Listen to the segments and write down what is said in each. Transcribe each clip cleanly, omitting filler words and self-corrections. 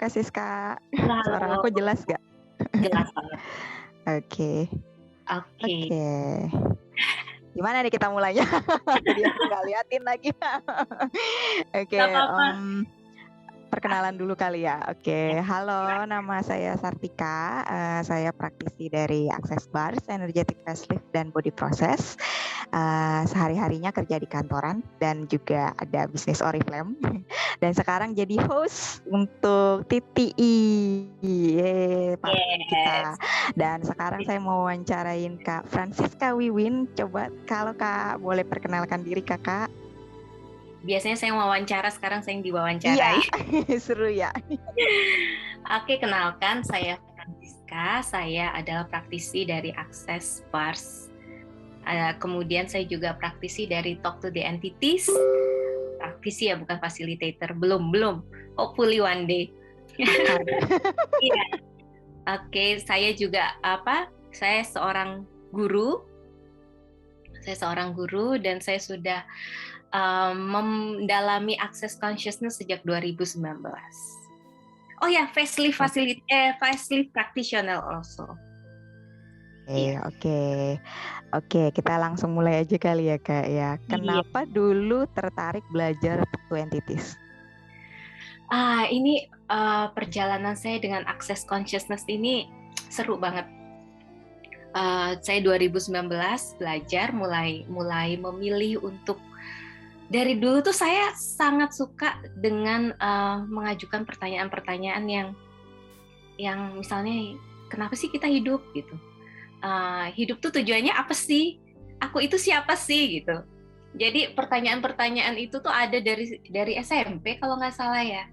Siska. Halo, Suara halo. aku jelas gak? Jelas banget. Oke. Oke. Gimana nih kita mulainya? Jadi aku nggak liatin lagi. Oke, Gak apa-apa. perkenalan dulu kali ya. Oke, halo, nama saya Sartika. Saya praktisi dari Access Bars, Energetic Facelift dan Body Process. Sehari-harinya kerja di kantoran dan juga ada bisnis Oriflame. Dan sekarang jadi host untuk TTI. Partner kita. Dan sekarang saya mau wawancarain Kak Francisca Wiwin. Coba kalau Kak boleh perkenalkan diri Kakak. Biasanya saya wawancara, sekarang saya yang diwawancarai. Iya, seru ya. Oke, kenalkan saya Francisca. Saya adalah praktisi dari Access Bars. Kemudian saya juga praktisi dari Talk to the Entities. Praktisi ya, bukan facilitator. Belum. Hopefully one day. Iya. Oke, saya juga Saya seorang guru. Dan saya sudah mendalami Access Consciousness sejak 2019. Oh ya, facelift practitioner also. Oke, kita langsung mulai aja kali ya Kak ya. Kenapa dulu tertarik belajar to entities? Ini perjalanan saya dengan Access Consciousness ini seru banget. Saya 2019 belajar, mulai memilih untuk, dari dulu tuh saya sangat suka dengan mengajukan pertanyaan-pertanyaan yang misalnya, kenapa sih kita hidup gitu? Hidup tuh tujuannya apa sih? Aku itu siapa sih gitu? Jadi pertanyaan-pertanyaan itu tuh ada dari SMP kalau nggak salah ya.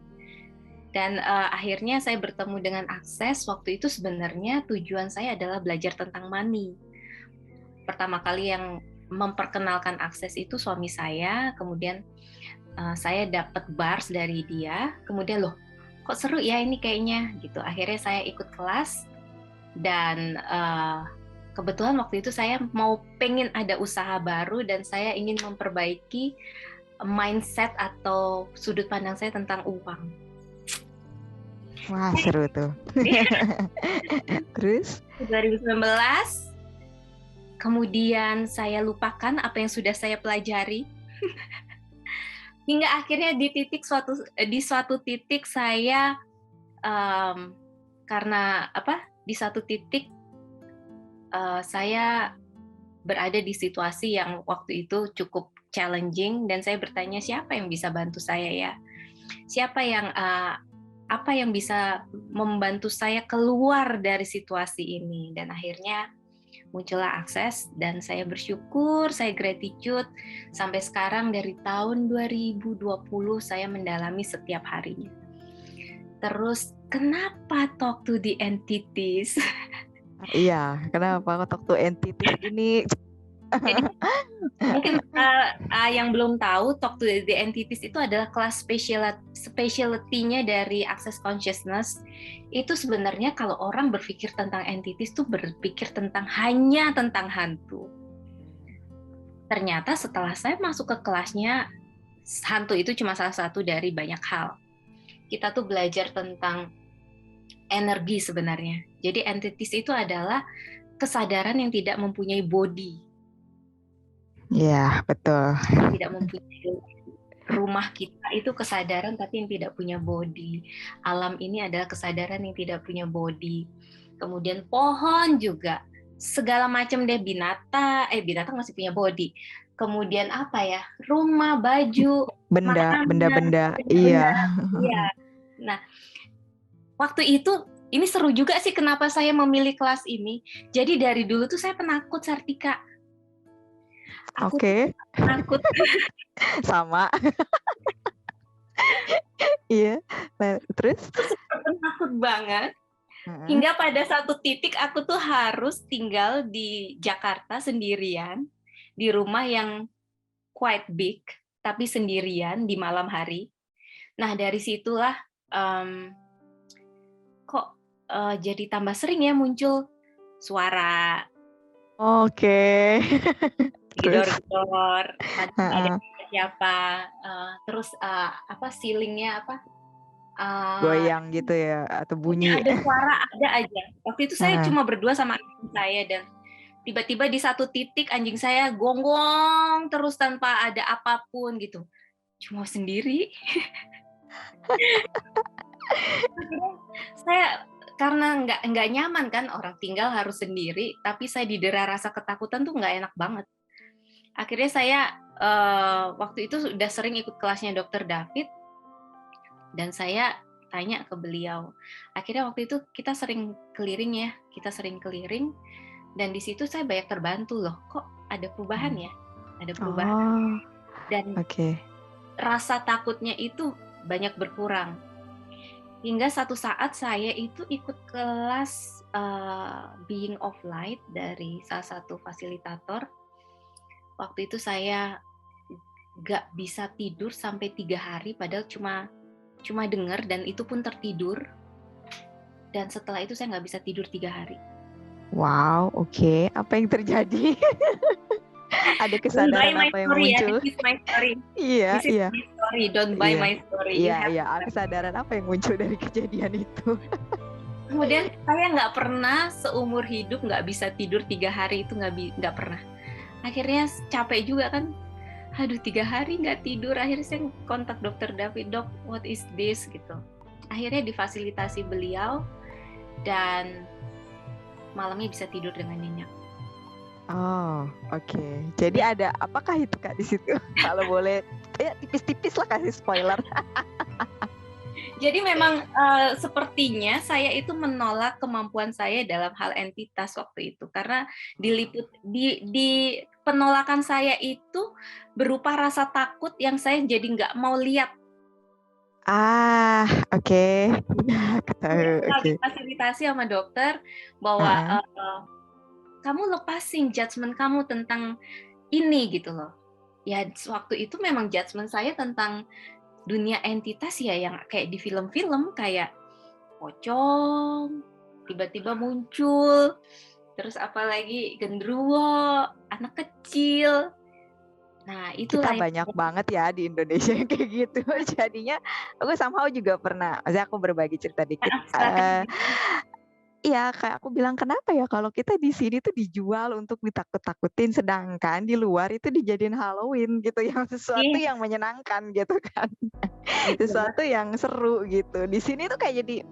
Dan akhirnya saya bertemu dengan Access. Waktu itu sebenarnya tujuan saya adalah belajar tentang money. Pertama kali yang memperkenalkan Access itu suami saya, kemudian saya dapat bars dari dia, kemudian loh kok seru ya ini kayaknya gitu. Akhirnya saya ikut kelas dan kebetulan waktu itu saya pengen ada usaha baru dan saya ingin memperbaiki mindset atau sudut pandang saya tentang uang. Wah, seru tuh. Terus 2019 kemudian saya lupakan apa yang sudah saya pelajari. Hingga akhirnya di suatu titik saya karena di satu titik saya berada di situasi yang waktu itu cukup challenging dan saya bertanya siapa yang bisa bantu saya ya, siapa yang apa yang bisa membantu saya keluar dari situasi ini. Dan akhirnya muncullah Access dan saya bersyukur, saya gratitude sampai sekarang dari tahun 2020 saya mendalami setiap harinya. Terus kenapa Talk to the Entities? Iya, kenapa Talk to Entities ini? Jadi mungkin yang belum tahu, Talk to the Entities itu adalah kelas specialty-nya dari Access Consciousness. Itu sebenarnya kalau orang berpikir tentang entities tuh berpikir hanya tentang hantu. Ternyata setelah saya masuk ke kelasnya, hantu itu cuma salah satu dari banyak hal. Kita tuh belajar tentang energi sebenarnya. Jadi entities itu adalah kesadaran yang tidak mempunyai body. Iya, betul. Tidak mempunyai rumah kita itu kesadaran tapi yang tidak punya body. Alam ini adalah kesadaran yang tidak punya body. Kemudian pohon juga, segala macam deh, binatang masih punya body. Kemudian rumah, baju, benda-benda. Iya. Nah, waktu itu ini seru juga sih kenapa saya memilih kelas ini. Jadi dari dulu tuh saya penakut, Sartika. Oke. Takut. Sama. Iya. Terus? Takut banget. Hingga pada satu titik aku tuh harus tinggal di Jakarta sendirian, di rumah yang quite big, tapi sendirian di malam hari. Nah dari situlah jadi tambah sering ya muncul suara. Oke. Gedor-gedor, ada siapa, terus ceilingnya Goyang gitu ya atau bunyi? Ada suara, ada aja. Waktu itu saya Heeh. cuma berdua sama anjing saya, dan tiba-tiba di satu titik anjing saya gonggong terus tanpa ada apapun gitu. Cuma sendiri. Saya karena nggak nyaman kan, orang tinggal harus sendiri, tapi saya didera rasa ketakutan tuh nggak enak banget. Akhirnya saya waktu itu sudah sering ikut kelasnya Dokter David, dan saya tanya ke beliau. Akhirnya waktu itu kita sering keliling, dan di situ saya banyak terbantu loh. Kok ada perubahan ya? Ada perubahan. Dan rasa takutnya itu banyak berkurang. Hingga satu saat saya itu ikut kelas Being of Light dari salah satu fasilitator. Waktu itu saya nggak bisa tidur sampai 3 hari, padahal cuma dengar, dan itu pun tertidur. Dan setelah itu saya nggak bisa tidur 3 hari. Wow, oke. Apa yang terjadi? Ada kesadaran apa yang muncul? This is my story. Iya, This is iya. my story. Don't buy my story. Iya. Kesadaran apa yang muncul dari kejadian itu? Kemudian saya nggak pernah seumur hidup nggak bisa tidur 3 hari, itu nggak pernah. Akhirnya capek juga kan. Aduh, 3 hari nggak tidur. Akhirnya saya kontak Dokter David, Dok, what is this gitu. Akhirnya difasilitasi beliau, dan malamnya bisa tidur dengan nyenyak. Oh, oke. Jadi ada apakah itu Kak di situ? Kalau boleh, ya tipis-tipis lah kasih spoiler. Jadi memang sepertinya saya itu menolak kemampuan saya dalam hal entitas waktu itu, karena di penolakan saya itu berupa rasa takut yang saya jadi nggak mau lihat. Oke. Fasilitasi sama dokter bahwa kamu lepasin judgement kamu tentang ini gitu loh. Ya waktu itu memang judgement saya tentang dunia entitas ya yang kayak di film-film, kayak pocong tiba-tiba muncul, terus apalagi genderuwo, anak kecil. Nah, itulah kita banyak banget ya di Indonesia yang kayak gitu. Jadinya aku somehow juga pernah, maksudnya aku berbagi cerita dikit. Iya, kayak aku bilang, kenapa ya kalau kita di sini tuh dijual untuk ditakut-takutin, sedangkan di luar itu dijadiin Halloween gitu, yang sesuatu yang menyenangkan gitu kan. Sesuatu yang seru gitu. Di sini tuh kayak jadi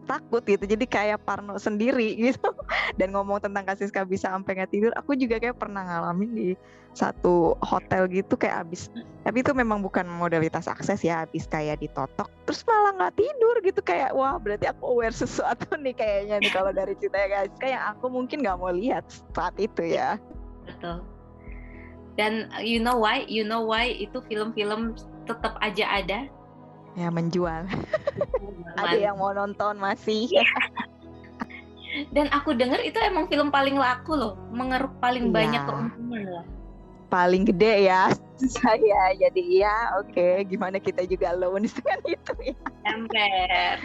takut gitu, jadi kayak parno sendiri gitu. Dan ngomong tentang kasus Kak bisa sampai nggak tidur, aku juga kayak pernah ngalamin di satu hotel gitu, kayak abis, tapi itu memang bukan modalitas akses ya, abis kayak ditotok terus malah nggak tidur gitu, kayak wah berarti aku aware sesuatu nih kayaknya nih kalau dari cerita guys, kayak aku mungkin nggak mau lihat saat itu ya. Betul. Dan you know why itu film-film tetap aja ada ya, menjual. Ada yang mau nonton masih. Dan aku dengar itu emang film paling laku loh, mengeruk paling banyak keuntungan loh. Paling gede ya saya, jadi ya oke, gimana kita juga alone dengan itu ya. Ember.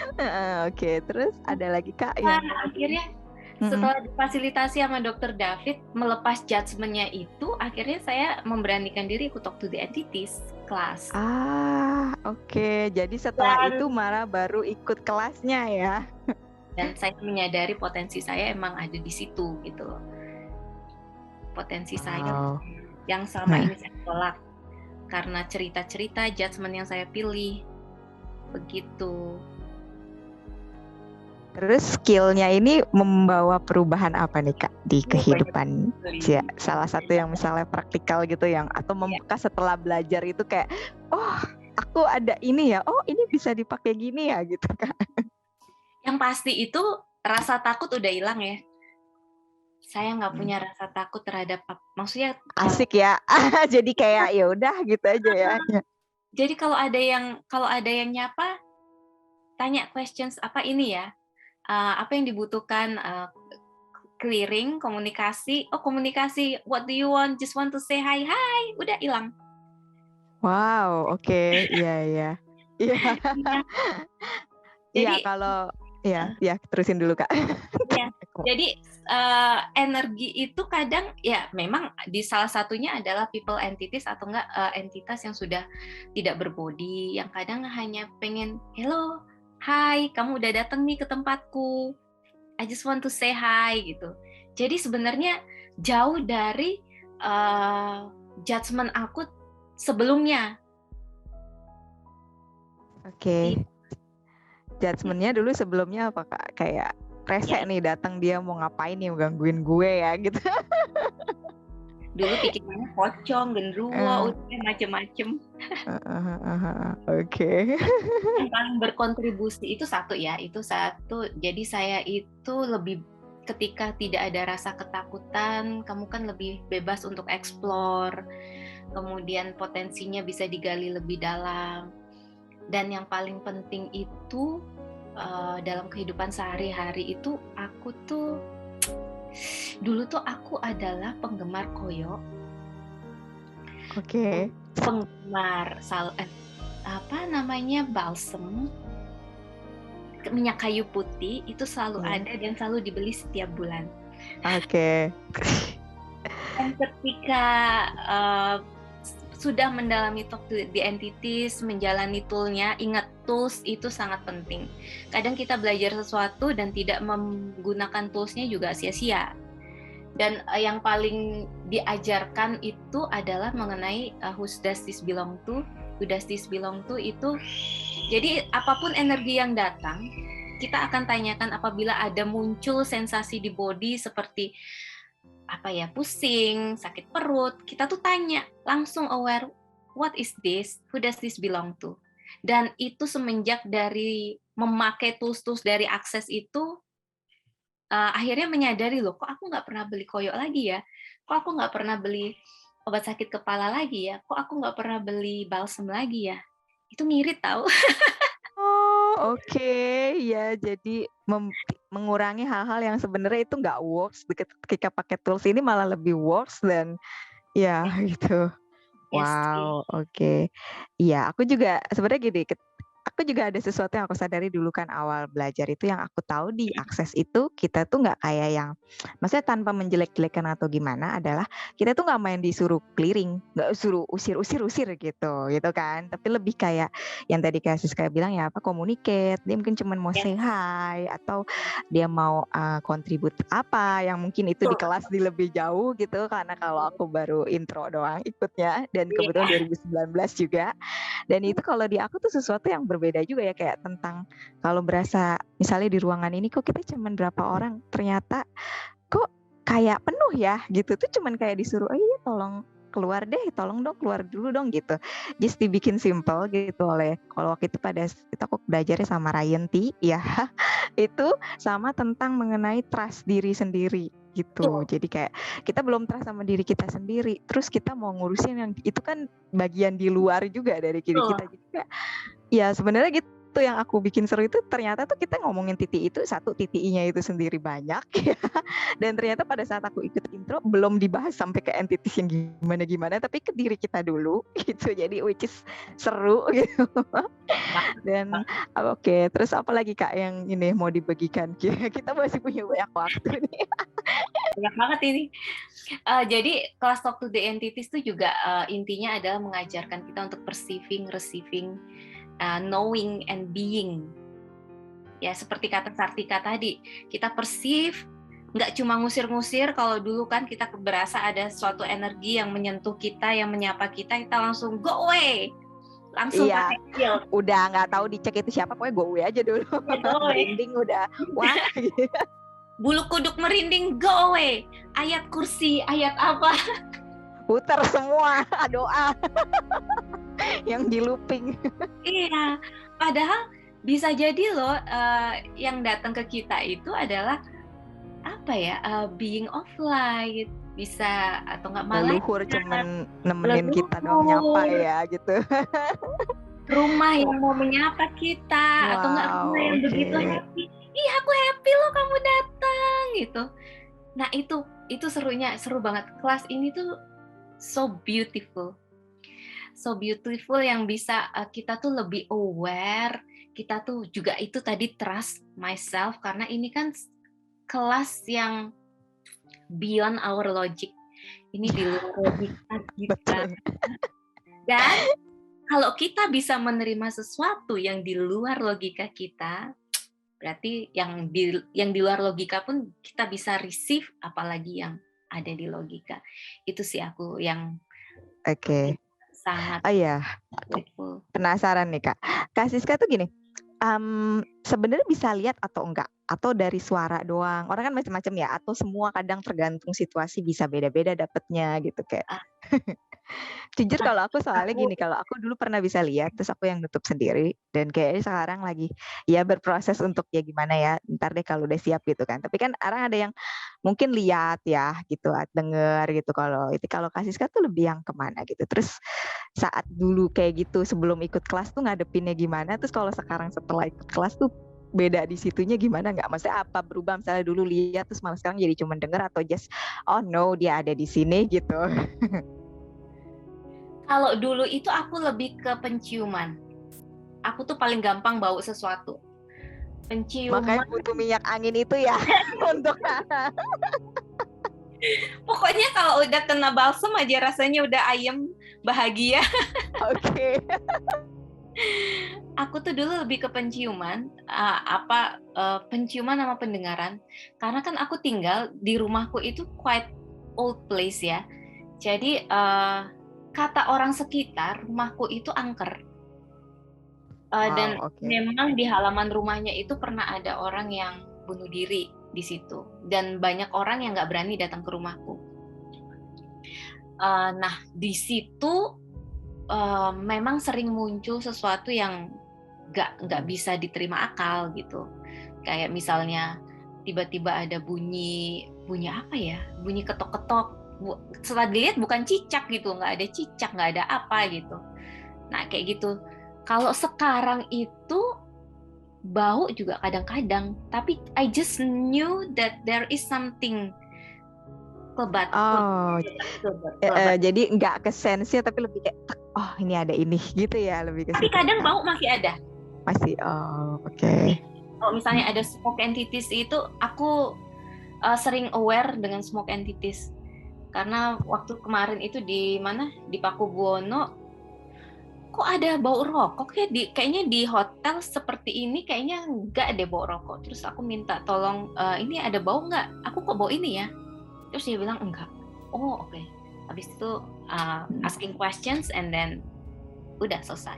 Oke, terus ada lagi Kak yang akhirnya setelah difasilitasi sama Dokter David, melepas judgement-nya itu, akhirnya saya memberanikan diri ikut Talk to the Entities kelas. Oke. Jadi setelah itu Mara baru ikut kelasnya ya. Dan saya menyadari potensi saya emang ada di situ gitu loh. Potensi saya yang selama ini saya tolak karena cerita-cerita judgement yang saya pilih. Begitu. Terus skill-nya ini membawa perubahan apa nih Kak di kehidupan? Ya, salah satu yang misalnya praktikal gitu, yang atau membekas setelah belajar itu kayak, oh aku ada ini ya, oh ini bisa dipakai gini ya gitu Kak. Yang pasti itu rasa takut udah hilang ya. Saya nggak punya rasa takut terhadap, maksudnya asik ya. Jadi kayak ya udah gitu aja ya. Jadi kalau ada yang nyapa, tanya questions apa ini ya, apa yang dibutuhkan, clearing, komunikasi. Oh komunikasi, what do you want? Just want to say hi, udah hilang. Wow, oke, iya. Iya kalau ya terusin dulu Kak. Ya, jadi energi itu kadang ya memang di salah satunya adalah people entities atau enggak entitas yang sudah tidak berbody, yang kadang hanya pengen hello, "Hai, kamu udah datang nih ke tempatku. I just want to say hi," gitu. Jadi sebenarnya jauh dari judgement aku sebelumnya. Oke. Judgement-nya dulu sebelumnya apa Kak? Kayak rese nih datang dia mau ngapain nih gangguin gue ya gitu. Dulu pikirannya pocong, genderuwo, macem-macem. Oke. Yang paling berkontribusi itu satu. Jadi saya itu lebih, ketika tidak ada rasa ketakutan, kamu kan lebih bebas untuk explore, kemudian potensinya bisa digali lebih dalam. Dan yang paling penting itu dalam kehidupan sehari-hari itu dulu tuh aku adalah penggemar koyo. Oke. Penggemar balsem, minyak kayu putih itu selalu ada dan selalu dibeli setiap bulan. Oke. Dan ketika sudah mendalami Talk to the Entities, menjalani toolnya, ingat tools itu sangat penting. Kadang kita belajar sesuatu dan tidak menggunakan toolsnya juga sia-sia. Dan yang paling diajarkan itu adalah mengenai who does this belong to. Who does this belong to itu, jadi apapun energi yang datang, kita akan tanyakan apabila ada muncul sensasi di body seperti pusing, sakit perut, kita tuh tanya, langsung aware, what is this? Who does this belong to? Dan itu semenjak dari memakai tools-tools dari Access itu, akhirnya menyadari, loh, kok aku nggak pernah beli koyo lagi ya? Kok aku nggak pernah beli obat sakit kepala lagi ya? Kok aku nggak pernah beli balsem lagi ya? Itu ngirit tahu. Oh, oke. Ya, jadi mengurangi hal-hal yang sebenarnya itu nggak works. Ketika pakai tools ini malah lebih works dan ya gitu. Wow, oke. Iya, aku juga sebenarnya gini, aku juga ada sesuatu yang aku sadari dulu kan awal belajar itu, yang aku tahu di Access itu kita tuh nggak kayak yang, maksudnya tanpa menjelek-jelekan atau gimana, adalah kita tuh nggak main disuruh clearing, nggak suruh usir gitu kan, tapi lebih kayak yang tadi Kak Siska bilang ya, communicate, dia mungkin cuma mau say hi atau dia mau kontribut apa yang mungkin itu di kelas di lebih jauh gitu, karena kalau aku baru intro doang ikutnya dan kebetulan 2019 juga. Dan itu kalau di aku tuh sesuatu yang berbeda juga ya, kayak tentang kalau berasa misalnya di ruangan ini kok kita cuman berapa orang, ternyata kok kayak penuh ya gitu, tuh cuman kayak disuruh, oh iya tolong keluar deh, tolong dong keluar dulu dong gitu. Just dibikin simple gitu oleh, kalau waktu itu aku belajarnya sama Ryan T ya, itu sama tentang mengenai trust diri sendiri gitu. Jadi kayak kita belum trust sama diri kita sendiri, terus kita mau ngurusin yang itu kan bagian di luar juga dari diri kita. Jadi kayak ya sebenarnya gitu, yang aku bikin seru itu ternyata tuh kita ngomongin titik itu satu, titik I-nya itu sendiri banyak ya. Dan ternyata pada saat aku ikut intro belum dibahas sampai ke entities yang gimana-gimana, tapi ke diri kita dulu gitu. Jadi which is seru gitu. Dan oke, terus apa lagi Kak yang ini mau dibagikan? Kita masih punya banyak waktu nih. Banyak banget ini. Jadi kelas Talk to the Entities itu juga intinya adalah mengajarkan kita untuk perceiving, receiving, knowing and being. Ya seperti kata Sartika tadi, kita perceive, nggak cuma ngusir-ngusir. Kalau dulu kan kita berasa ada suatu energi yang menyentuh kita, yang menyapa kita, kita langsung go away, langsung pakai feel. Udah nggak tahu dicek itu siapa, pokoknya go away aja dulu. Merinding udah, wah. Bulu kuduk merinding, go away. Ayat kursi, ayat apa? Putar semua doa yang di looping. Iya, padahal bisa jadi loh yang datang ke kita itu adalah being of light, bisa atau nggak malah leluhur cuman nemenin kita doang, nyapa ya gitu. Rumah yang mau menyapa kita, atau nggak rumah yang begitu happy. Ih, aku happy loh kamu datang gitu. Nah itu seru banget. Kelas ini tuh so beautiful yang bisa kita tuh lebih aware. Kita tuh juga itu tadi trust myself, karena ini kan kelas yang beyond our logic. Ini di luar logika kita. Dan kalau kita bisa menerima sesuatu yang di luar logika kita, berarti yang di luar logika pun kita bisa receive, apalagi yang ada di logika. Itu sih aku yang Oke. sangat Oh iya, grateful. penasaran nih Kak. Kak Siska tuh gini, sebenarnya bisa lihat atau enggak? Atau dari suara doang? Orang kan macam-macam ya, atau semua kadang tergantung situasi bisa beda-beda dapetnya gitu kayak. Ah, Jujur nah, kalau aku soalnya aku gini, kalau aku dulu pernah bisa lihat, terus aku yang nutup sendiri, dan kayaknya sekarang lagi ya berproses untuk ya gimana ya, ntar deh kalau udah siap gitu kan. Tapi kan orang ada yang mungkin lihat ya gitu, denger gitu. Kalau Kasiska tuh lebih yang kemana gitu. Terus saat dulu kayak gitu sebelum ikut kelas tuh ngadepinnya gimana? Terus kalau sekarang setelah ikut kelas tuh beda di situnya gimana nggak? Maksudnya apa berubah? Misalnya dulu lihat terus malah sekarang jadi cuma denger atau just oh no dia ada di sini gitu. kalau dulu itu aku lebih ke penciuman. Aku tuh paling gampang bau sesuatu. Makanya Penciuman. butuh minyak angin itu ya untuk Pokoknya kalau udah kena balsem aja rasanya udah ayem, bahagia. oke. Aku tuh dulu lebih ke penciuman, penciuman sama pendengaran. Karena kan aku tinggal di rumahku itu quite old place ya. Jadi kata orang sekitar rumahku itu angker. Dan Wow, oke. memang di halaman rumahnya itu pernah ada orang yang bunuh diri di situ. Dan banyak orang yang nggak berani datang ke rumahku. Nah, di situ memang sering muncul sesuatu yang nggak bisa diterima akal gitu. Kayak misalnya tiba-tiba ada bunyi apa ya? Bunyi ketok-ketok. Setelah dilihat bukan cicak gitu, nggak ada cicak, nggak ada apa gitu. Nah kayak gitu. Kalau sekarang itu bau juga kadang-kadang, tapi I just knew that there is something kelebat, Oh, kelebat. jadi nggak ke sense-nya tapi lebih kayak oh ini ada ini gitu ya lebih ke Tapi situ ya kadang Kak. bau masih ada. Masih oh oke. Kalau misalnya ada smoke entities itu, aku sering aware dengan smoke entities. Karena waktu kemarin itu di mana? Di Pakubuwono, kok ada bau rokok ya? Kayaknya di hotel seperti ini kayaknya nggak ada bau rokok. Terus aku minta tolong, ini ada bau nggak? Aku kok bau ini ya? Terus dia bilang enggak. Oh oke. Habis itu asking questions and then udah selesai.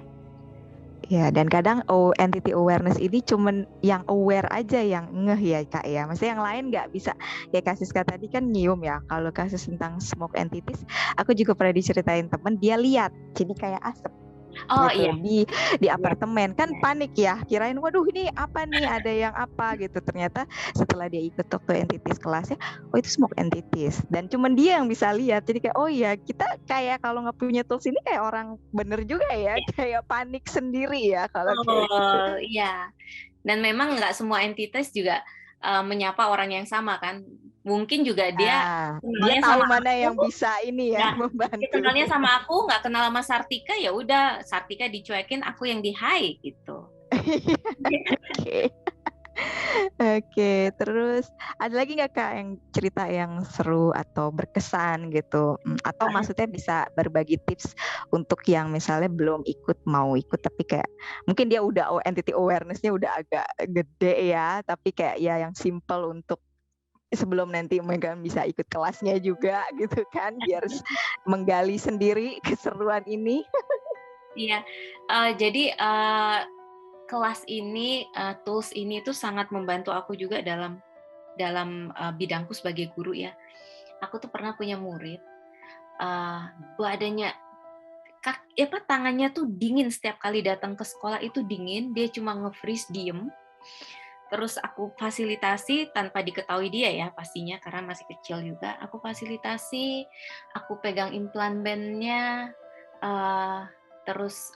Ya, dan kadang entity awareness ini cuman yang aware aja yang ngeh ya Kak ya. Maksudnya yang lain nggak bisa. Kayak kasus Kak tadi kan nyium ya. Kalau kasus tentang smoke entities, aku juga pernah diceritain temen dia lihat. Jadi kayak asap Oh gitu iya. di Iya. apartemen kan panik ya kirain waduh ini apa nih ada yang apa gitu ternyata setelah dia ikut waktu entities kelasnya oh itu smoke entities dan cuman dia yang bisa lihat jadi kayak oh ya kita kayak kalau nggak punya tools ini kayak orang bener juga ya kayak panik sendiri ya kalau kayak gitu. Oh iya. Dan memang nggak semua entitas juga menyapa orang yang sama kan. Mungkin juga dia Nah dia kenalnya tahu sama mana aku, yang bisa ini ya ya dia membantu. kenalnya sama aku, nggak kenal sama Sartika, ya udah Sartika dicuekin, aku yang di high gitu. Oke. Oke, terus ada lagi nggak Kak yang cerita yang seru atau berkesan gitu? Atau maksudnya bisa berbagi tips untuk yang misalnya belum mau ikut tapi kayak mungkin dia udah entity awareness-nya udah agak gede ya, tapi kayak ya yang simple untuk sebelum nanti mereka bisa ikut kelasnya juga gitu kan, biar menggali sendiri keseruan ini. Iya, jadi kelas ini, tools ini tuh sangat membantu aku juga dalam bidangku sebagai guru ya. Aku tuh pernah punya murid, badannya tangannya tuh dingin setiap kali datang ke sekolah itu dingin, dia cuma nge-freeze diem. Terus aku fasilitasi tanpa diketahui dia ya pastinya karena masih kecil juga. Aku fasilitasi, aku pegang implan bandnya, terus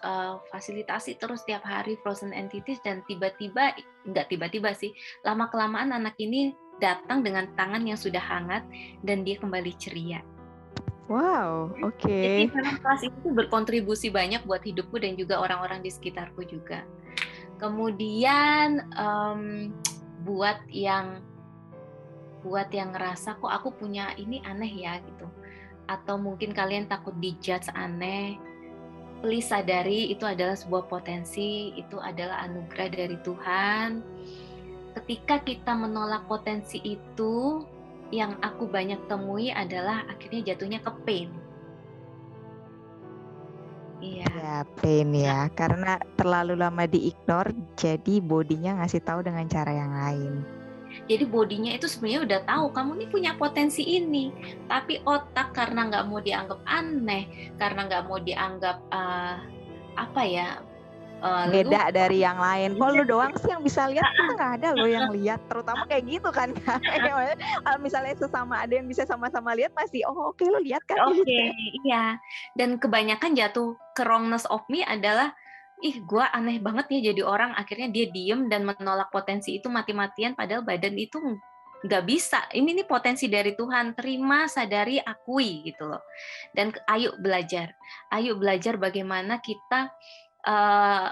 fasilitasi terus tiap hari frozen entities dan nggak tiba-tiba sih, lama-kelamaan anak ini datang dengan tangan yang sudah hangat dan dia kembali ceria. Wow, Jadi oke. memang kelas itu berkontribusi banyak buat hidupku dan juga orang-orang di sekitarku juga. Kemudian buat yang ngerasa kok aku punya ini aneh ya gitu, atau mungkin kalian takut dijudge aneh, please sadari itu adalah sebuah potensi, itu adalah anugerah dari Tuhan. Ketika kita menolak potensi itu, yang aku banyak temui adalah akhirnya jatuhnya ke pain. Iya. Ya, pain ya, karena terlalu lama di-ignore, jadi bodinya ngasih tahu dengan cara yang lain. Jadi bodinya itu sebenarnya udah tahu kamu nih punya potensi ini, tapi otak karena nggak mau dianggap aneh, karena nggak mau dianggap beda dari yang lain. Kalau lu doang sih yang bisa lihat, kita nggak ada loh yang lihat, terutama kayak gitu kan. Kalau misalnya sesama ada yang bisa sama-sama lihat, masih oke, lu lihat kan. Oke, iya. Dan kebanyakan jatuh ke wrongness of me adalah gue aneh banget ya jadi orang, akhirnya dia diem dan menolak potensi itu mati-matian, padahal badan itu nggak bisa. Ini nih potensi dari Tuhan, terima, sadari, akui gitu loh. Dan ayo belajar bagaimana kita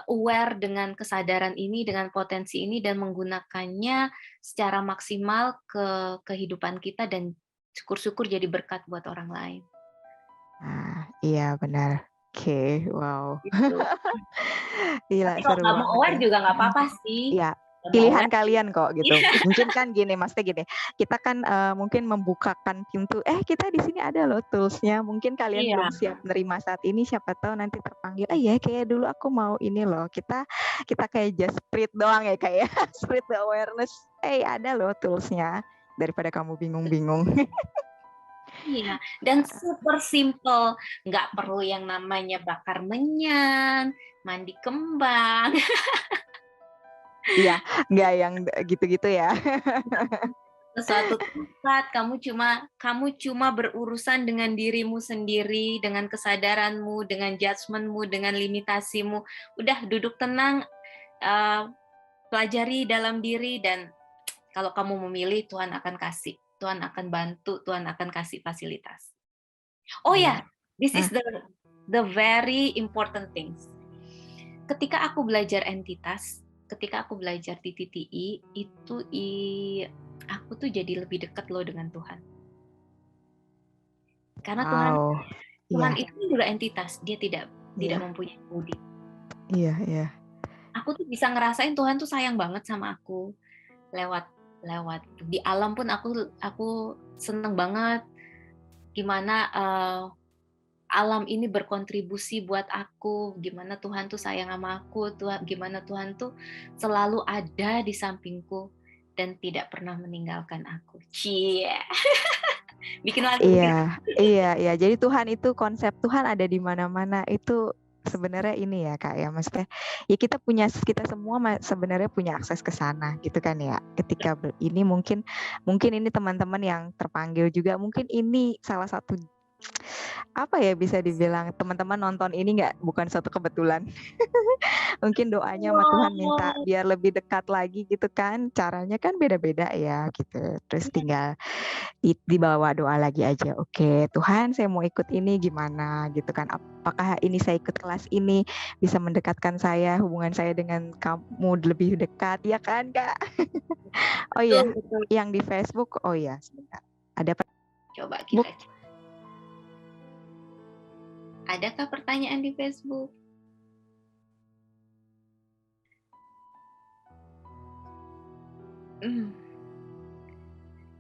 aware dengan kesadaran ini, dengan potensi ini, dan menggunakannya secara maksimal ke kehidupan kita, dan syukur-syukur jadi berkat buat orang lain. Nah, iya benar. Oke, wow. Gitu. Gila, Tapi kalau seru nggak mau banget aware ya. juga nggak apa-apa sih. Iya, Nggak mau pilihan aware. kalian kok gitu. Mungkin kan gini, maksudnya gini, kita kan mungkin membukakan pintu, kita di sini ada loh toolsnya. Mungkin kalian Iya. belum siap menerima saat ini, siapa tahu nanti terpanggil. Ya kayak dulu aku mau ini loh. Kita kayak just spread doang ya, kayak spread the awareness. Ada loh toolsnya, daripada kamu bingung-bingung. Iya, dan super simple, nggak perlu yang namanya bakar menyan, mandi kembang. Iya, nggak yang gitu-gitu ya. Suatu tempat kamu cuma berurusan dengan dirimu sendiri, dengan kesadaranmu, dengan judgementmu, dengan limitasimu. Udah duduk tenang, pelajari dalam diri, dan kalau kamu memilih, Tuhan akan kasih, Tuhan akan bantu, Tuhan akan kasih fasilitas. Oh ya, this is the very important things. Ketika aku belajar entitas, ketika aku belajar di TTI, itu aku tuh jadi lebih dekat loh dengan Tuhan. Karena Tuhan itu juga entitas, dia tidak mempunyai budi. Iya. Aku tuh bisa ngerasain Tuhan tuh sayang banget sama aku. Lewat di alam pun aku seneng banget gimana alam ini berkontribusi buat aku, gimana Tuhan tuh sayang sama aku, gimana Tuhan tuh selalu ada di sampingku dan tidak pernah meninggalkan aku. Cie. Bikin lagu. Iya. Jadi Tuhan itu, konsep Tuhan ada di mana-mana itu sebenarnya ini ya Kak ya, maksudnya ya kita semua sebenarnya punya akses ke sana gitu kan ya. Ketika ini mungkin ini teman-teman yang terpanggil juga, mungkin ini salah satu bisa dibilang teman-teman nonton ini bukan suatu kebetulan. Mungkin doanya sama Tuhan minta biar lebih dekat lagi gitu kan, caranya kan beda-beda ya gitu. Terus tinggal dibawa doa lagi aja. Oke, Tuhan saya mau ikut ini gimana gitu kan, apakah ini saya ikut kelas ini bisa mendekatkan hubungan saya dengan kamu lebih dekat, ya kan Kak? Oh iya, yang di Facebook, sebentar, ada coba kita cek. Adakah pertanyaan di Facebook?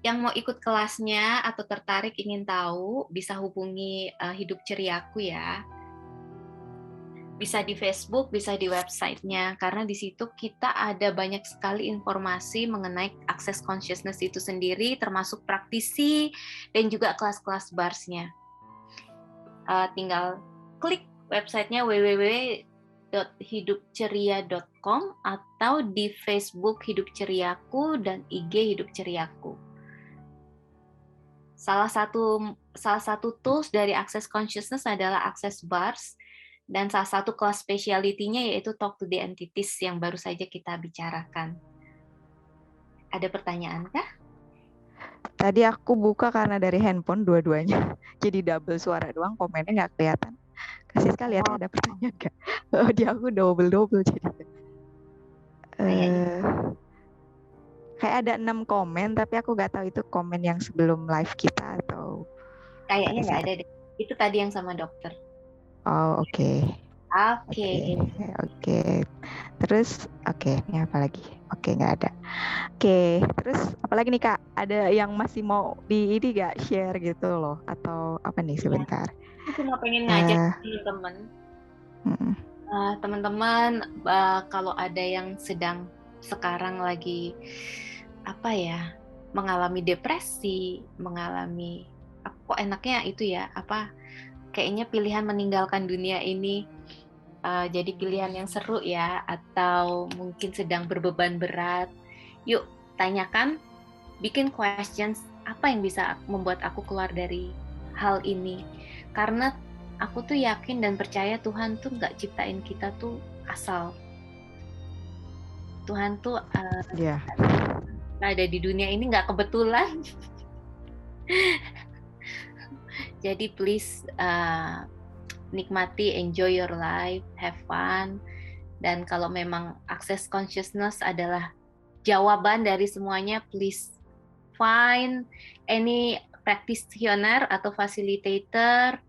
Yang mau ikut kelasnya atau tertarik ingin tahu, bisa hubungi Hidup Ceriaku ya. Bisa di Facebook, bisa di websitenya, karena di situ kita ada banyak sekali informasi mengenai Access Consciousness itu sendiri, termasuk praktisi dan juga kelas-kelas barsnya. Tinggal klik websitenya www.hidupceria.com atau di Facebook Hidup Ceriaku dan IG Hidup Ceriaku. Salah satu tools dari Access Consciousness adalah Access Bars, dan salah satu kelas speciality-nya yaitu Talk to the Entities yang baru saja kita bicarakan. Ada pertanyaan kah? Tadi aku buka karena dari handphone dua-duanya, jadi double suara doang, komennya nggak kelihatan. Kasih sekali lihat ada pertanyaan nggak? Di aku double jadi. Kayak ada 6 komen, tapi aku nggak tahu itu komen yang sebelum live kita atau. Kayaknya nggak ada deh. Itu tadi yang sama dokter. Oh oke. Oke. Oke. Terus, ini apa lagi? Oke, nggak ada. Oke, terus apalagi nih Kak? Ada yang masih mau di ini gak share gitu loh? Atau apa nih Ya, sebentar? aku cuma pengen ngajak Eh, teman-teman, mm, teman-teman, kalau ada yang sedang sekarang lagi apa ya, mengalami depresi, mengalami kok enaknya itu ya, apa kayaknya pilihan meninggalkan dunia ini jadi pilihan yang seru ya, atau mungkin sedang berbeban berat. Yuk, tanyakan, bikin questions, apa yang bisa membuat aku keluar dari hal ini. Karena aku tuh yakin dan percaya Tuhan tuh nggak ciptain kita tuh asal. Tuhan tuh ya. ada di dunia ini nggak kebetulan. Jadi please nikmati, enjoy your life, have fun. Dan kalau memang access consciousness adalah jawaban dari semuanya, please find any practitioner atau facilitator.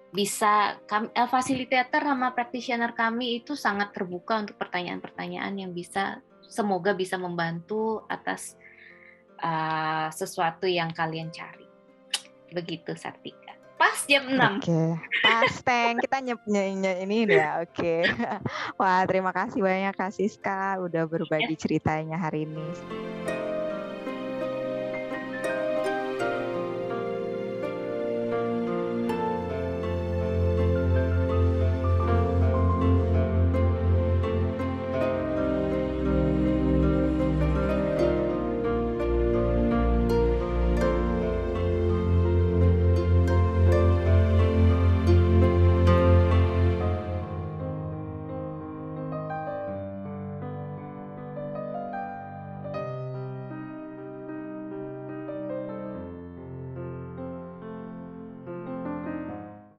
Bisa facilitator sama practitioner kami itu sangat terbuka untuk pertanyaan-pertanyaan yang semoga bisa membantu atas sesuatu yang kalian cari. Begitu, Sartika. Pas jam 6. Oke, pas Teng, kita ini ya. Oke. Wah, terima kasih banyak Kak Siska udah berbagi ceritanya hari ini.